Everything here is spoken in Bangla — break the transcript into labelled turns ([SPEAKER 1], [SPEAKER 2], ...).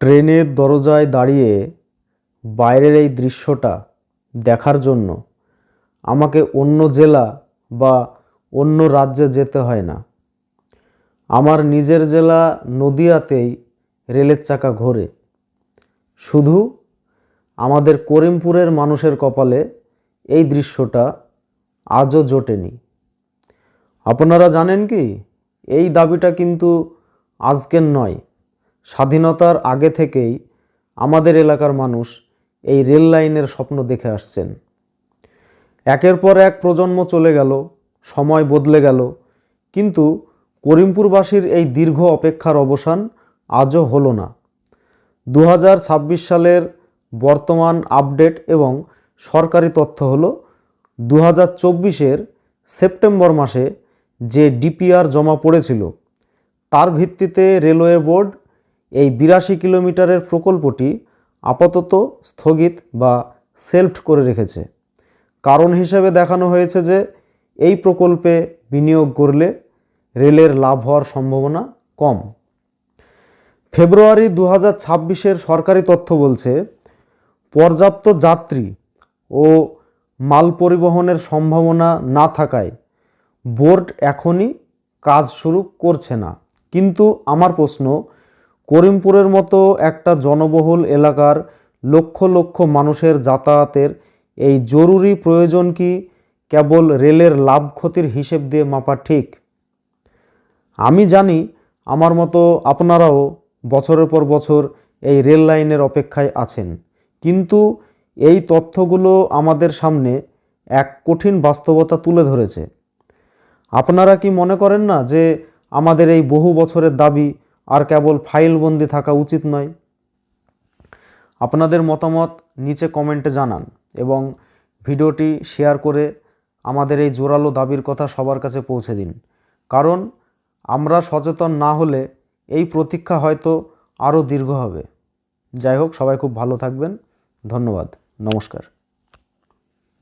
[SPEAKER 1] ট্রেনের দরজায় দাঁড়িয়ে বাইরের এই দৃশ্যটা দেখার জন্য আমাকে অন্য জেলা বা অন্য রাজ্যে যেতে হয় না। আমার নিজের জেলা নদিয়াতেই রেলের চাকা ঘোরে। শুধু আমাদের করিমপুরের মানুষের কপালে এই দৃশ্যটা আজও জোটেনি। আপনারা জানেন কি, এই দাবিটা কিন্তু আজকের নয়, স্বাধীনতার আগে থেকেই আমাদের এলাকার মানুষ এই রেল লাইনের স্বপ্ন দেখে আসছেন। একের পর এক প্রজন্ম চলে গেল, সময় বদলে গেল, কিন্তু করিমপুরবাসীর এই দীর্ঘ অপেক্ষার অবসান আজও হলো না। 2026 সালের বর্তমান আপডেট এবং সরকারি তথ্য হলো 2024-এর সেপ্টেম্বর মাসে যে ডিপিআর জমা পড়েছিল তার ভিত্তিতে রেলওয়ে বোর্ড এই 82 কিলোমিটারের প্রকল্পটি আপাতত স্থগিত বা সেলফড করে রেখেছে। কারণ হিসেবে দেখানো হয়েছে যে এই প্রকল্পে বিনিয়োগ করলে রেলের লাভ হওয়ার সম্ভাবনা কম। ফেব্রুয়ারি 2026-এর সরকারি তথ্য বলছে, পর্যাপ্ত যাত্রী ও মাল পরিবহনের সম্ভাবনা না থাকায় বোর্ড এখনই কাজ শুরু করছে না। কিন্তু আমার প্রশ্ন, করিমপুরের মতো একটা জনবহুল এলাকার লক্ষ লক্ষ মানুষের যাতায়াতের এই জরুরি প্রয়োজন কি কেবল রেলের লাভ ক্ষতির হিসেব দিয়ে মাপা ঠিক? আমি জানি আমার মতো আপনারাও বছরের পর বছর এই রেল লাইনের অপেক্ষায় আছেন, কিন্তু এই তথ্যগুলো আমাদের সামনে এক কঠিন বাস্তবতা তুলে ধরেছে। আপনারা কি মনে করেন না যে আমাদের এই বহু বছরের দাবি আর কেবল ফাইলবন্দি থাকা উচিত নয়? আপনাদের মতামত নিচে কমেন্টে জানান এবং ভিডিওটি শেয়ার করে আমাদের এই জোরালো দাবির কথা সবার কাছে পৌঁছে দিন। কারণ আমরা সচেতন না হলে এই প্রতীক্ষা হয়তো আরও দীর্ঘ হবে। যাই হোক, সবাই খুব ভালো থাকবেন। ধন্যবাদ। নমস্কার।